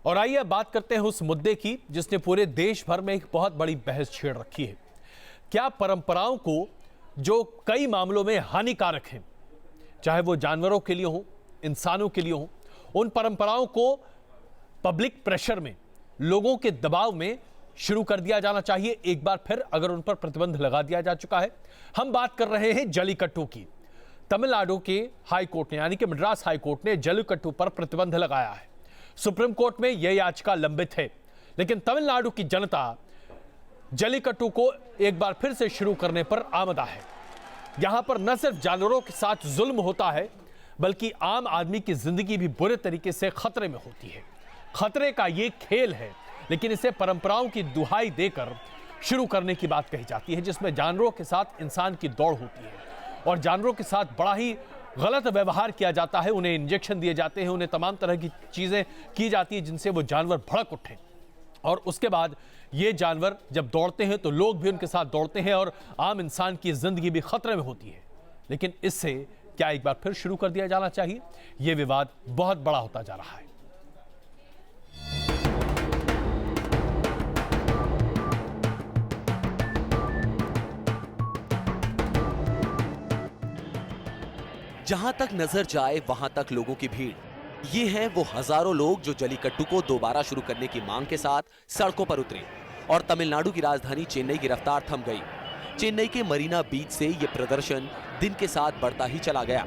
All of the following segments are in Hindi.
और आइए अब बात करते हैं उस मुद्दे की जिसने पूरे देश भर में एक बहुत बड़ी बहस छेड़ रखी है। क्या परंपराओं को जो कई मामलों में हानिकारक हैं, चाहे वो जानवरों के लिए हो, इंसानों के लिए हो, उन परंपराओं को पब्लिक प्रेशर में, लोगों के दबाव में शुरू कर दिया जाना चाहिए एक बार फिर, अगर उन पर प्रतिबंध लगा दिया जा चुका है। हम बात कर रहे हैं जल्लीकट्टू की। तमिलनाडु के हाई कोर्ट ने, यानी कि मद्रास हाई कोर्ट ने जल्लीकट्टू पर प्रतिबंध लगाया है। सुप्रीम कोर्ट में यह याचिका लंबित है, लेकिन तमिलनाडु की जनता जल्लीकट्टू को एक बार फिर से शुरू करने पर आमदा है। यहां पर न सिर्फ जानवरों के साथ जुल्म होता है, बल्कि आम आदमी की जिंदगी भी बुरे तरीके से खतरे में होती है। खतरे का यह खेल है, लेकिन इसे परंपराओं की दुहाई देकर शुरू करने की बात कही जाती है, जिसमें जानवरों के साथ इंसान की दौड़ होती है और जानवरों के साथ बड़ा ही गलत व्यवहार किया जाता है। उन्हें इंजेक्शन दिए जाते हैं, उन्हें तमाम तरह की चीजें की जाती है जिनसे वो जानवर भड़क उठें, और उसके बाद ये जानवर जब दौड़ते हैं तो लोग भी उनके साथ दौड़ते हैं और आम इंसान की जिंदगी भी खतरे में होती है। लेकिन इससे क्या एक बार फिर शुरू कर दिया जाना चाहिए? यह विवाद बहुत बड़ा होता जा रहा है। जहां तक नजर जाए वहां तक लोगों की भीड़। ये हैं वो हजारों लोग जो जल्लीकट्टू को दोबारा शुरू करने की मांग के साथ सड़कों पर उतरे और तमिलनाडु की राजधानी चेन्नई की रफ्तार थम गई। चेन्नई के मरीना बीच से ये प्रदर्शन दिन के साथ बढ़ता ही चला गया।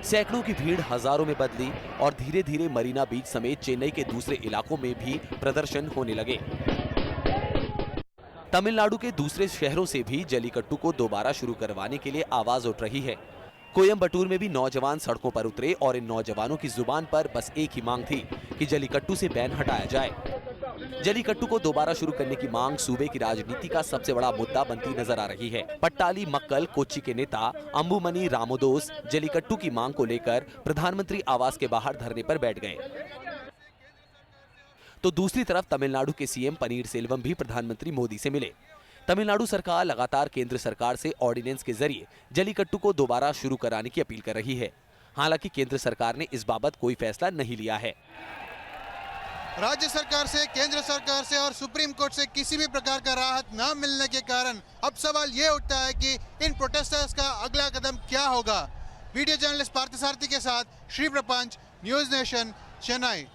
सैकड़ों की भीड़ हजारों में बदली और धीरे धीरे मरीना बीच समेत चेन्नई के दूसरे इलाकों में भी प्रदर्शन होने लगे। तमिलनाडु के दूसरे शहरों से भी जल्लीकट्टू को दोबारा शुरू करवाने के लिए आवाज उठ रही है। कोयम्बटूर में भी नौजवान सड़कों पर उतरे और इन नौजवानों की जुबान पर बस एक ही मांग थी कि जल्लीकट्टू से बैन हटाया जाए। जल्लीकट्टू को दोबारा शुरू करने की मांग सूबे की राजनीति का सबसे बड़ा मुद्दा बनती नजर आ रही है। पट्टाली मक्कल कोच्चि के नेता अंबुमनी रामोदोस जल्लीकट्टू की मांग को लेकर प्रधानमंत्री आवास के बाहर धरने पर बैठ गए, तो दूसरी तरफ तमिलनाडु के सीएम पनीर सेल्वम भी प्रधानमंत्री मोदी से मिले। तमिलनाडु सरकार लगातार केंद्र सरकार से ऑर्डिनेंस के जरिए जल्लीकट्टू को दोबारा शुरू कराने की अपील कर रही है। हालांकि केंद्र सरकार ने इस बाबत कोई फैसला नहीं लिया है। राज्य सरकार से, केंद्र सरकार से और सुप्रीम कोर्ट से किसी भी प्रकार का राहत न मिलने के कारण अब सवाल ये उठता है कि इन प्रोटेस्टर्स का अगला कदम क्या होगा। वीडियो जर्नलिस्ट पार्थसारथी के साथ श्री प्रपंच, न्यूज नेशन, चेन्नई।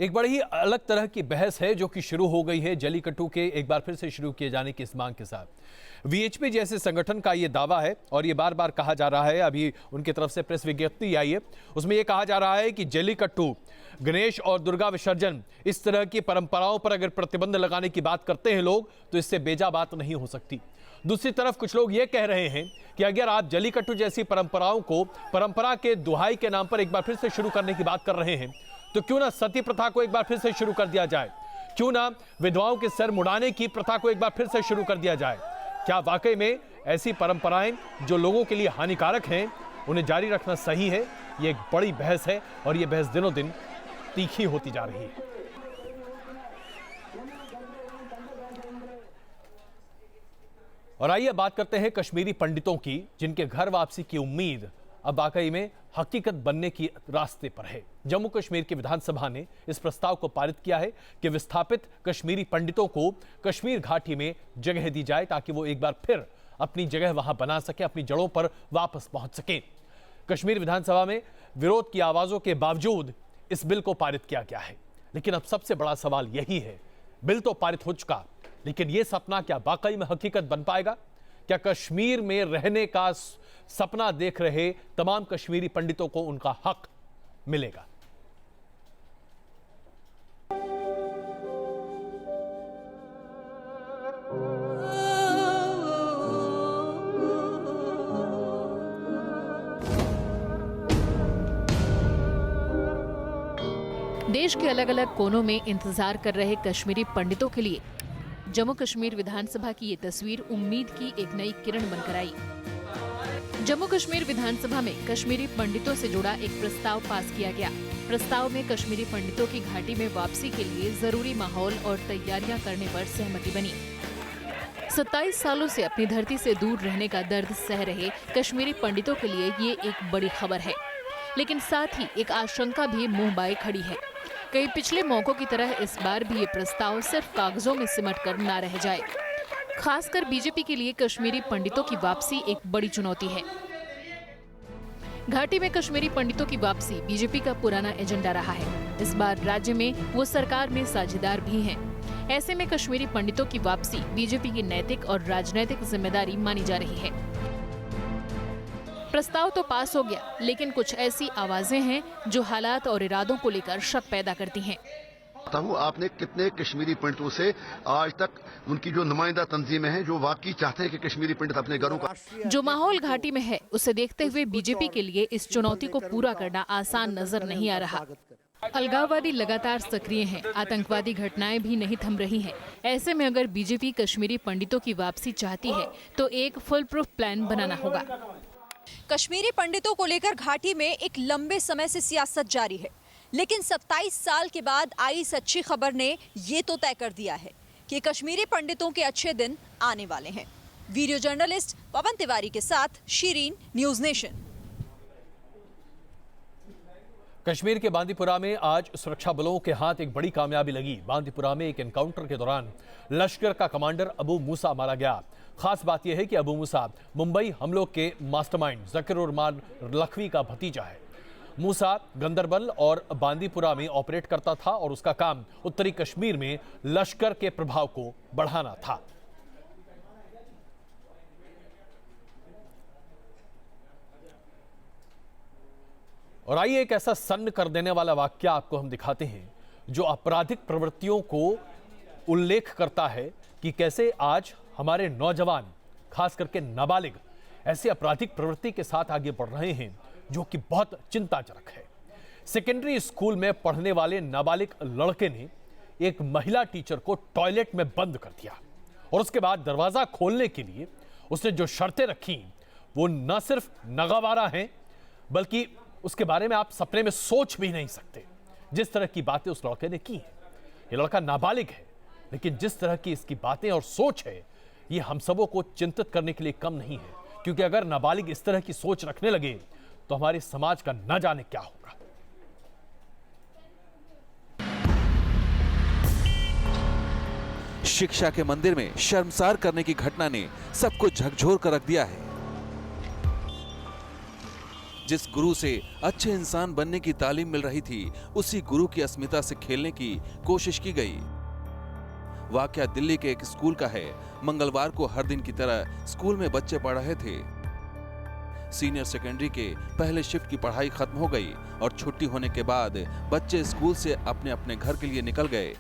एक बड़ी ही अलग तरह की बहस है जो कि शुरू हो गई है जल्लीकट्टू के एक बार फिर से शुरू किए जाने की इस मांग के साथ। वीएचपी जैसे संगठन का ये दावा है और ये बार बार कहा जा रहा है, अभी उनकी तरफ से प्रेस विज्ञप्ति आई है, उसमें यह कहा जा रहा है कि जल्लीकट्टू, गणेश और दुर्गा विसर्जन, इस तरह की परंपराओं पर अगर प्रतिबंध लगाने की बात करते हैं लोग, तो इससे बेजा बात नहीं हो सकती। दूसरी तरफ कुछ लोग ये कह रहे हैं कि अगर आप जल्लीकट्टू जैसी परंपराओं को परंपरा के दुहाई के नाम पर एक बार फिर से शुरू करने की बात कर रहे हैं, तो क्यों ना सती प्रथा को एक बार फिर से शुरू कर दिया जाए, क्यों ना विधवाओं के सर मुड़ाने की प्रथा को एक बार फिर से शुरू कर दिया जाए। क्या वाकई में ऐसी परंपराएं जो लोगों के लिए हानिकारक हैं, उन्हें जारी रखना सही है? ये एक बड़ी बहस है और ये बहस दिनों दिन तीखी होती जा रही है। और आइए बात करते हैं कश्मीरी पंडितों की, जिनके घर वापसी की उम्मीद अब वाकई में हकीकत बनने की रास्ते पर है। जम्मू कश्मीर की विधानसभा ने इस प्रस्ताव को पारित किया है कि विस्थापित कश्मीरी पंडितों को कश्मीर घाटी में जगह दी जाए ताकि वो एक बार फिर अपनी जगह वहां बना सके, अपनी जड़ों पर वापस पहुंच सके। कश्मीर विधानसभा में विरोध की आवाजों के बावजूद इस बिल को पारित किया गया है। लेकिन अब सबसे बड़ा सवाल यही है, बिल तो पारित हो चुका, लेकिन यह सपना क्या वाकई में हकीकत बन पाएगा? क्या कश्मीर में रहने का सपना देख रहे तमाम कश्मीरी पंडितों को उनका हक मिलेगा? देश के अलग अलग कोनों में इंतजार कर रहे कश्मीरी पंडितों के लिए जम्मू कश्मीर विधानसभा की ये तस्वीर उम्मीद की एक नई किरण बनकर आई। जम्मू कश्मीर विधानसभा में कश्मीरी पंडितों से जुड़ा एक प्रस्ताव पास किया गया। प्रस्ताव में कश्मीरी पंडितों की घाटी में वापसी के लिए जरूरी माहौल और तैयारियां करने पर सहमति बनी। 27 सालों से अपनी धरती से दूर रहने का दर्द सह रहे कश्मीरी पंडितों के लिए ये एक बड़ी खबर है। लेकिन साथ ही एक आशंका भी मुंह बाए खड़ी है। कई पिछले मौकों की तरह इस बार भी ये प्रस्ताव सिर्फ कागजों में सिमट कर ना रह जाए। खासकर बीजेपी के लिए कश्मीरी पंडितों की वापसी एक बड़ी चुनौती है। घाटी में कश्मीरी पंडितों की वापसी बीजेपी का पुराना एजेंडा रहा है। इस बार राज्य में वो सरकार में साझेदार भी हैं। ऐसे में कश्मीरी पंडितों की वापसी बीजेपी की नैतिक और राजनैतिक जिम्मेदारी मानी जा रही है। प्रस्ताव तो पास हो गया, लेकिन कुछ ऐसी आवाजें हैं जो हालात और इरादों को लेकर शक पैदा करती हैं। आपने कितने कश्मीरी पंडितों से आज तक उनकी जो नुमाइंदा तंजीमें हैं जो वाकई चाहते हैं कि कश्मीरी पंडित अपने घरों का जो माहौल घाटी में है उसे देखते हुए बीजेपी के लिए इस चुनौती को पूरा करना आसान नजर नहीं आ रहा। अलगाववादी लगातार सक्रिय हैं, आतंकवादी घटनाएं भी नहीं थम रही हैं। ऐसे में अगर बीजेपी कश्मीरी पंडितों की वापसी चाहती है तो एक फुल प्रूफ प्लान बनाना होगा। कश्मीरी पंडितों को लेकर घाटी में एक लंबे समय से सियासत जारी है, लेकिन 27 साल के बाद आई इस अच्छी खबर ने ये तो तय कर दिया है कि कश्मीरी पंडितों के अच्छे दिन आने वाले हैं। वीडियो जर्नलिस्ट पवन तिवारी के साथ शीरीन, न्यूज नेशन। कश्मीर के बांदीपुरा में आज सुरक्षा बलों के हाथ एक बड़ी कामयाबी लगी। बांदीपुरा में एक एनकाउंटर के दौरान लश्कर का कमांडर अबू मूसा मारा गया। खास बात यह है कि अबू मूसा मुंबई हमलों के मास्टरमाइंड जकीर उर्रहमान लखवी का भतीजा है। मूसा गंदरबल और बांदीपुरा में ऑपरेट करता था और उसका काम उत्तरी कश्मीर में लश्कर के प्रभाव को बढ़ाना था। और आइए एक ऐसा सन्न कर देने वाला वाक्य आपको हम दिखाते हैं जो आपराधिक प्रवृत्तियों को उल्लेख करता है कि कैसे आज हमारे नौजवान, खास करके नाबालिग, ऐसी आपराधिक प्रवृत्ति के साथ आगे बढ़ रहे हैं जो कि बहुत चिंताजनक है। सेकेंडरी स्कूल में पढ़ने वाले नाबालिग लड़के ने एक महिला टीचर को टॉयलेट में बंद कर दिया और उसके बाद दरवाजा खोलने के लिए उसने जो शर्तें रखी वो न सिर्फ नागवारा हैं बल्कि उसके बारे में आप सपने में सोच भी नहीं सकते। जिस तरह की बातें उस लड़के ने की हैं, ये लड़का नाबालिग है लेकिन जिस तरह की इसकी बातें और सोच है ये हम सबों को चिंतित करने के लिए कम नहीं है, क्योंकि अगर नाबालिग इस तरह की सोच रखने लगे तो हमारे समाज का न जाने क्या होगा। शिक्षा के मंदिर में शर्मसार करने की घटना ने सबको झकझोर कर रख दिया है। जिस गुरु से अच्छे इंसान बनने की तालीम मिल रही थी, उसी गुरु की अस्मिता से खेलने की कोशिश की गई। वाकया दिल्ली के एक स्कूल का है। मंगलवार को हर दिन की तरह स्कूल में बच्चे पढ़ रहे थे। सीनियर सेकेंडरी के पहले शिफ्ट की पढ़ाई खत्म हो गई और छुट्टी होने के बाद बच्चे स्कूल से अपने अपने घर के लिए निकल गए।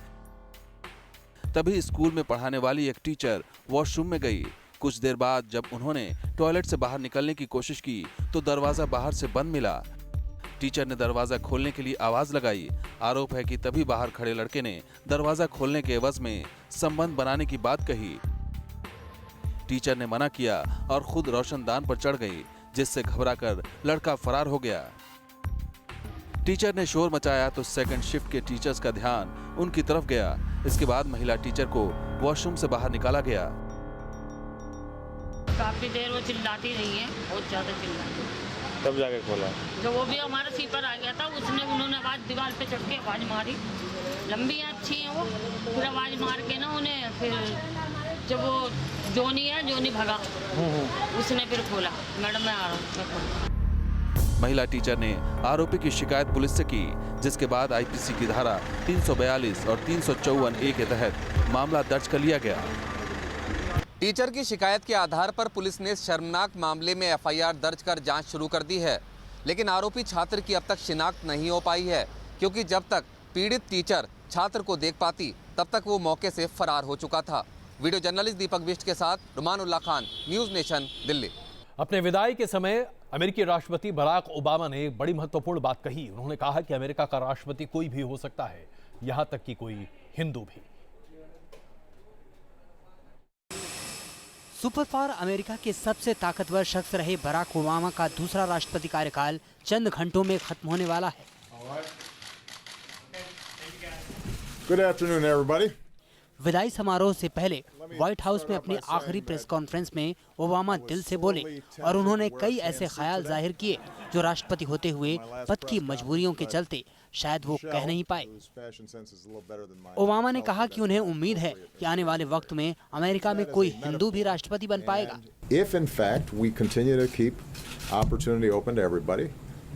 तभी स्कूल में पढ़ाने वाली एक टीचर वॉशरूम में गई। कुछ देर बाद जब उन्होंने टॉयलेट से बाहर निकलने की कोशिश की तो दरवाजा बाहर से बंद मिला। टीचर ने दरवाजा खोलने के लिए आवाज लगाई। आरोप है कि तभी बाहर खड़े लड़के ने दरवाजा खोलने के एवज में संबंध बनाने की बात कही। टीचर ने मना किया और खुद रोशनदान पर चढ़ गई, जिससे घबराकर लड़का फरार हो गया। टीचर ने शोर मचाया तो सेकंड शिफ्ट के टीचर्स का ध्यान उनकी तरफ गया। इसके बाद महिला टीचर को वॉशरूम से बाहर निकाला गया। काफी देर वो चिल्लाती रही है, बहुत ज्यादा चिल्लाती। तब जाके खोला तो वो भी हमारा सीपर आ गया था, उन्होंने आवाज दीवार पे चढ़ के आवाज मारी। लंबी है, अच्छी है वो, फिर आवाज मार के ना उन्हें, फिर जब वो जोनी भगा, उसने फिर खोला। मैडम मैं आ रहा हूँ। महिला टीचर ने आरोपी की शिकायत पुलिस से की, जिसके बाद आईपीसी की धारा 342 और 354A के तहत मामला दर्ज कर लिया गया। टीचर की शिकायत के आधार पर पुलिस ने शर्मनाक मामले में एफआईआर दर्ज कर जांच शुरू कर दी है, लेकिन आरोपी छात्र की अब तक शिनाख्त नहीं हो पाई है, क्योंकि जब तक पीड़ित टीचर छात्र को देख पाती तब तक वो मौके से फरार हो चुका था। वीडियो जर्नलिस्ट दीपक बिष्ट के साथ रुमानुल्लाह खान, न्यूज नेशन, दिल्ली। अपने विदाई के समय अमेरिकी राष्ट्रपति बराक ओबामा ने एक बड़ी महत्वपूर्ण बात कही। उन्होंने कहा कि अमेरिका का राष्ट्रपति कोई भी हो सकता है, यहां तक कि कोई हिंदू भी। सुपर पावर अमेरिका के सबसे ताकतवर शख्स रहे बराक ओबामा का दूसरा राष्ट्रपति कार्यकाल चंद घंटों में खत्म होने वाला है। Good afternoon, everybody. विदाई समारोह से पहले व्हाइट हाउस में अपनी आखिरी प्रेस कॉन्फ्रेंस में ओबामा दिल से बोले और उन्होंने कई ऐसे ख्याल जाहिर किए जो राष्ट्रपति होते हुए पद की मजबूरियों के चलते शायद वो कह नहीं पाए। ओबामा ने कहा कि उन्हें उम्मीद है कि आने वाले वक्त में अमेरिका में कोई हिंदू भी राष्ट्रपति बन पाएगा। If in fact we continue to keep opportunity open to everybody,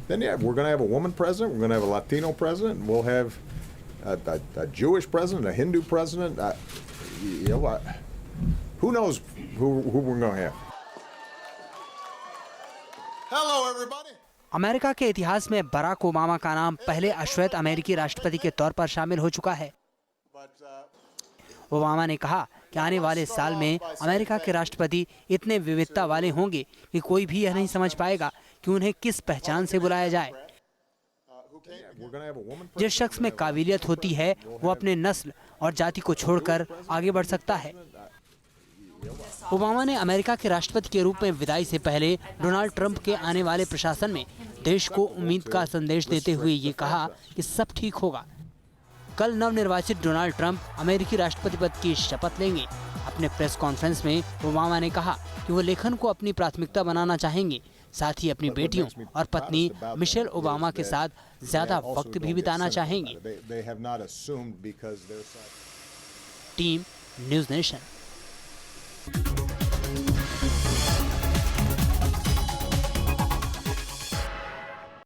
then yeah, we're going to have a woman president, we're going to have a Latino president, and we'll have a Jewish president, a Hindu president. You know what? Who knows who we're going to have? Hello, everybody. America के इतिहास में बराक ओबामा का नाम पहले अश्वेत अमेरिकी राष्ट्रपति के तौर पर शामिल हो चुका है। ओबामा ने कहा कि आने वाले साल में अमेरिका के राष्ट्रपति इतने विविधता वाले होंगे कि कोई भी यह नहीं समझ पाएगा कि उन्हें किस पहचान से बुलाया जाए। जिस शख्स में काबिलियत होती है वो अपने नस्ल और जाति को छोड़कर आगे बढ़ सकता है। ओबामा ने अमेरिका के राष्ट्रपति के रूप में विदाई से पहले डोनाल्ड ट्रंप के आने वाले प्रशासन में देश को उम्मीद का संदेश देते हुए ये कहा कि सब ठीक होगा। कल नवनिर्वाचित डोनाल्ड ट्रंप अमेरिकी राष्ट्रपति पद की शपथ लेंगे। अपने प्रेस कॉन्फ्रेंस में ओबामा ने कहा कि वो लेखन को अपनी प्राथमिकता बनाना चाहेंगे, साथ ही अपनी बेटियों और पत्नी मिशेल ओबामा के साथ ज्यादा वक्त भी बिताना चाहेंगे। Team news nation.